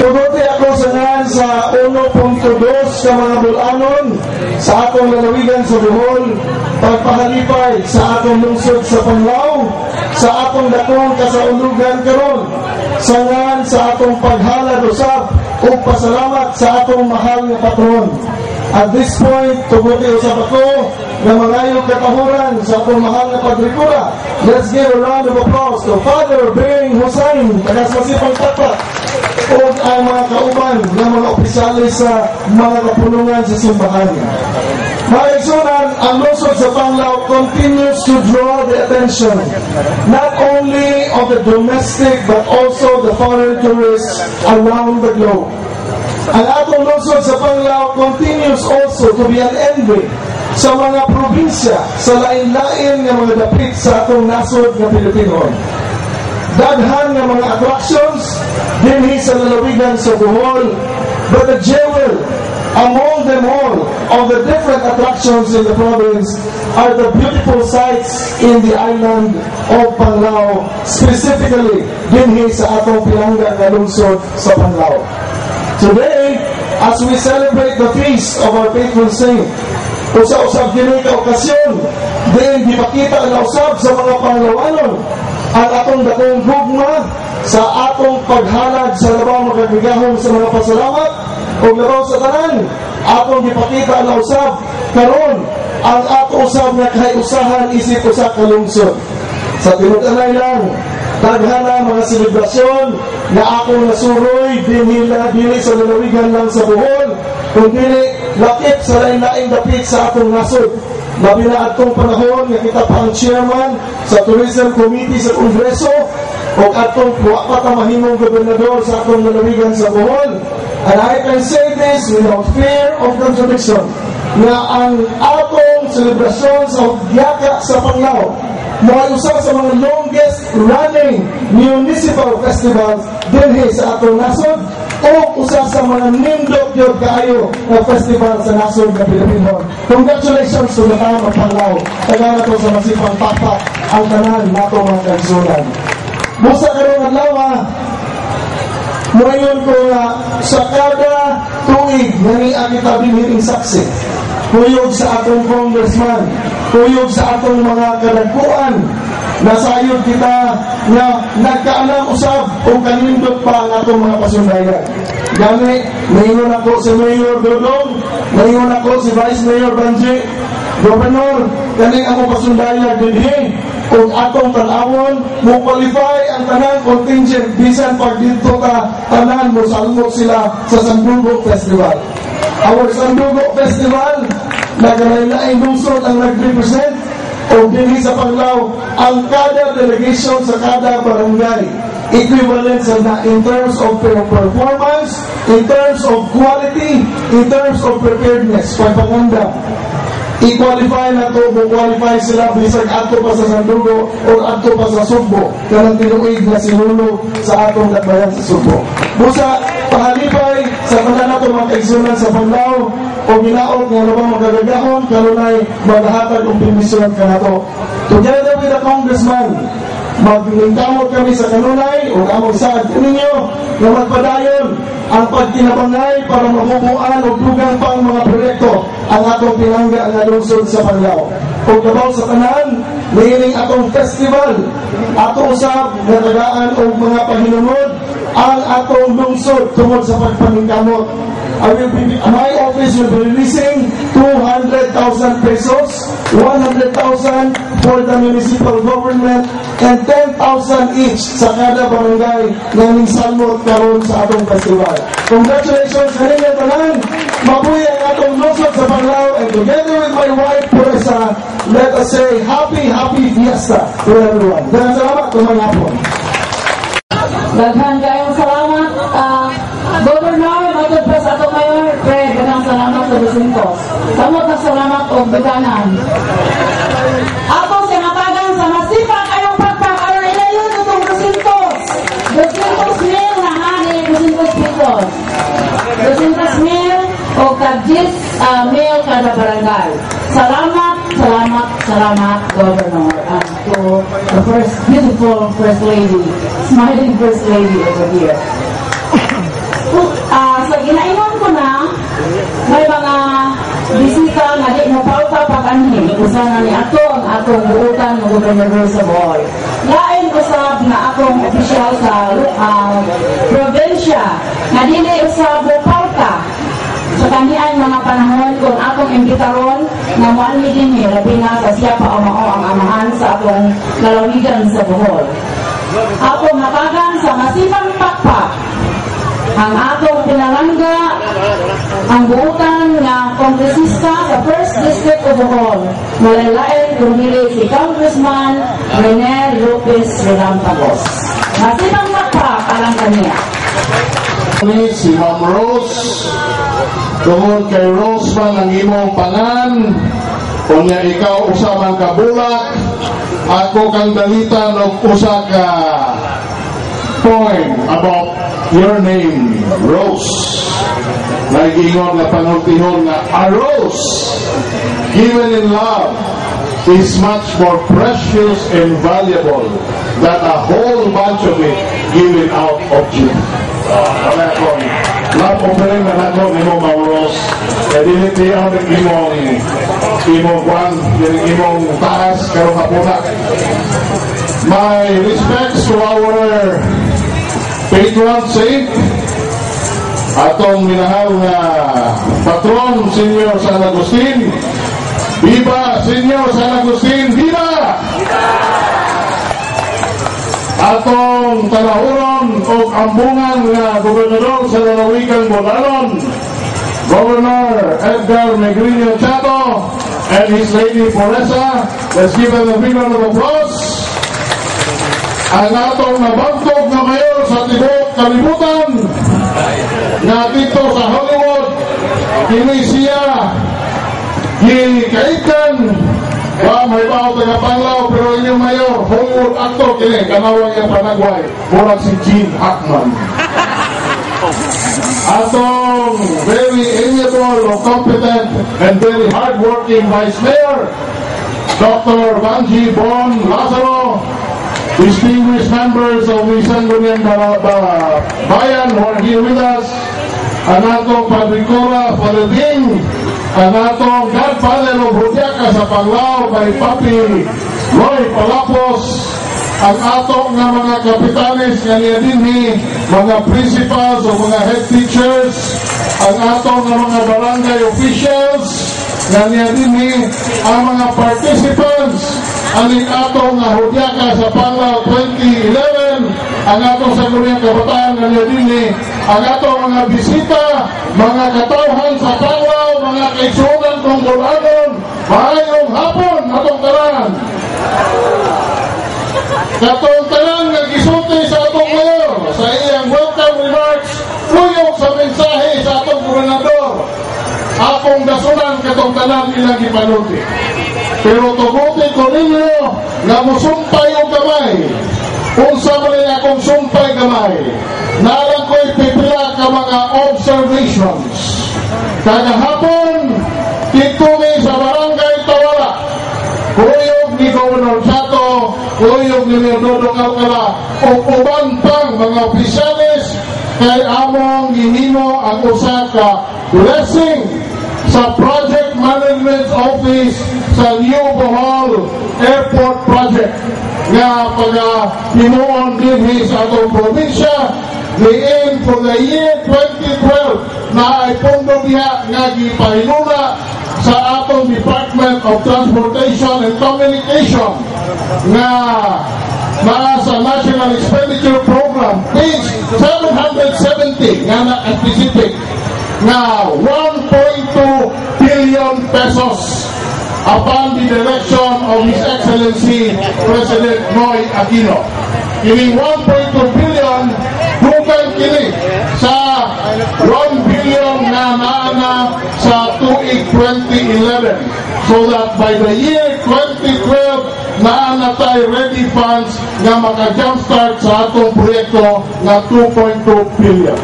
Tuguti ako sa 1.2 sa mga bulanon sa atong lalawigan sa Bohol, pagpahalipay sa atong lungsod sa Panglao, sa atong dakong kasaulugan karon, sangan sa atong paghalad usab o pasalamat sa atong mahal na patron. At this point, tuguti usab ako na mangayong katahuran sa atong mahal na padrikura. Let's give a round of applause to Father Bering Hussein, tagas masipang tapat, o ang mga kauban ng mga opisyalis sa mga kapulungan sa simbahan. Mga igsunan, ang lungsod sa Panglao continues to draw the attention not only of the domestic but also the foreign tourists around the globe. Ang atong lungsod sa Panglao continues also to be an envy sa mga probinsya sa lain-lain ng mga dapit sa atong nasod ng Pilipino. Daghan ng mga attractions dinhi sa lalawigan sa Bohol, but the jewel among them all of the different attractions in the province are the beautiful sights in the island of Panglao, specifically dinhi sa atong pinangga nga lungsod sa Panglao. Today, as we celebrate the feast of our faithful saint, usa-usab kini ka okasyon din gipakita na usab sa mga Panglawanon ang atong dakong gugma sa atong paghalad sa labaw magagigahon sa mga pasalamat o labaw sa tanan. Atong gipakita na usab karon ang ato usab nga kahiusahan isip usa ka lungsod. Sa tinud-anay lang, daghana mga selebrasyon na akong nasuroy dinhi sa lalawigan lang sa Bohol, kundi lakip sa lain-laing dapit sa atong nasod. Labi na atong panahon nga kita pa ang chairman sa Tourism Committee sa Kongreso o atong puwa pa mahimong gobernador sa atong lalawigan sa Bohol. And I can say this without fear of contradiction, na ang atong celebrasyon sa Yaka sa Panglao mo usa sa mga longest running municipal festivals dinhi sa atong nasod o usa sa mga nindot yun kaayo na festival sa nasod ng Pilipino. Congratulations to the town of Panglao. Tagana to sa masipang tapat ang tanan nato mga kaigsunan. Musa karong adlaw, moyon ko nga sa kada tuig naniya kita dinhiring saksi. Kuyog sa atong congressman, kuyog sa atong mga kadagkuan, nasayod kita na nagkaanang usab o kanindot pa ang atong mga pasundayan. Gani, naingon ako si Mayor Dodong, naingon ako si Vice Mayor Banji, Governor, kaning ako pasundayan dinhi, kung atong tanawon, mo qualify ang tanang contingent, bisan pag dito ta, tanan mo salmot sila sa Sandugo Festival. Our Sandugo Festival, nagalain-laing lungsod ang nag-represent o dinhi sa Panglao ang kada delegation sa kada barangay. Equivalent sa na in terms of performance, in terms of quality, in terms of preparedness, pagpanganda. I-qualify na to, qualify sila bisag ato pa sa Sandugo o ato pa sa Sugbo, kanang tinuig na sinulog sa atong nagbayan sa Sugbo. Busa, pahalipay sa tanan nato mga kaigsunan sa Panglao o ginaot nga nabang magagagahon kanunay maghahatag og permisyon kanato. Together with the congressman, maglingkamot kami sa kanunay o among saad ninyo na magpadayon ang pagtinabangay para mabubuan o dugang pang mga proyekto ang atong pinangga nga lungsod sa Panglao. Kung labaw sa tanan, nihiling atong festival, atong usab na tagaan o mga pahinunod ang atong lungsod tungod sa pagpaningkamot. My office will be releasing 200,000 pesos, 100,000 for the municipal government, and 10,000 each sa kada barangay na ningsalmot karon sa atong festival. Congratulations sa inyo tanan. Mabuhay ang atong lungsod sa Panglao, and together with my wife, Puresa, let us say happy fiesta to everyone. Daghang salamat, tumang hapon. Daghang kayong salamat, Governor, matod pa sa ato Mayor Fred, daghang salamat sa Basincos. Samot na salamat o beganan. Ako si matagang sa masipag kayong pagpapalay na yun itong Basincos. 200,000 na hani, 200 pesos. 200,000 o kagis mil kada barangay. Salamat, Governor. And to the beautiful First Lady, smiling First Lady over here. usahan ni atong buutan ng gobernador sa Bohol. Lain usab na atong opisyal sa probinsya na dili usab palta sa kaniang mga panahon kung atong imbitaron na mualmi dinhi labi na sa siya pa ang amahan sa atong lalawigan sa Bohol. Atong matagan sa masipang pakpak ang atong pinalangga ang buutan nga kongresista sa 1st District of Bohol, malalain kung dili si Congressman Rene Lopez Redampagos. Masipang pakpak alang kaniya. Si Ma'am Rose, tungod kay Rose man ang imong pangan, kunya ikaw usamang kabulak, ako kang dalitan og usa ka poem about your name, Rose. Nag-ingon na panultihon nga, a rose given in love is much more precious and valuable than a whole bunch of it given out of you. Wala ko. Love offering na nato ni mo, Ma'am Rose. Kaya diniti ang imong kwan, imong taas, karong kapuna. My respects to our patron saint, atong minahal na patron, Senyor San Agustin. Viva, Senyor San Agustin! Viva! Atong talahuron o ambungan nga gobernador sa lalawigang Bolanon, Governor Edgar Negriño Chato and his lady Foresa. Let's give them a big round of applause. Ang atong nabangkog na mayor sa tibok kalibutan nga dito sa Hollywood, kini siya gikaikan wa may bao taga Panglao, pero inyong mayor Hollywood actor kini kanawang yung panagway murag si Gene Hackman. Atong very amiable, competent and very hardworking Vice Mayor Dr. Banji Bon Lazaro, distinguished members of the Sangguniang Bayan who are here with us, ang atong Padricora Paluding, ang atong Godfather of Rudiaca sa Panglao kay Papi Roy Palapos, ang atong nga mga kapitanes nga niya dinhi, mga principals o mga head teachers, ang atong nga mga barangay officials nga niya dinhi, ang mga participants aning atong nga Rudiaca sa Panglao 2011, ang atong Sangguniang Kabataan nga niya dinhi, ang atong mga bisita, mga katawhan sa Panglao, mga kaigsunan kong Bolanon, maayong hapon atong tanan. Katong tanan nga gisulti sa atong mayor sa iyang welcome remarks, tuyok sa mensahe sa atong gobernador. Akong dasunan katong tanan ilang gipanulti. Pero tugutin ko ninyo nga musumpay o gamay. Unsa man rin akong sumpay gamay, nalang ko'y pipila ka mga observations. Kagahapon, kitumi sa barangay Tawala, kuyog ni Governor Chato, kuyog ni Dodong Alcala, o uban pang mga opisyalis kay among gihimo ang usa ka blessing sa Project Management Office sa New Bohol Airport Project nga pag-hinuon din sa atong probinsya. Diin for the year 2012 na ay pondo diha nga gipahinuna sa atong Department of Transportation and Communication nga sa National Expenditure Program page 770 nga na-specific na 1.2 billion pesos upon the direction of His Excellency President Noy Aquino. Kini 1.2 billion dugang kini sa 1 billion na naana sa tuig 2011, so that by the year 2012 naana tayo ready funds nga maka-jumpstart sa atong proyekto na 2.2 billion.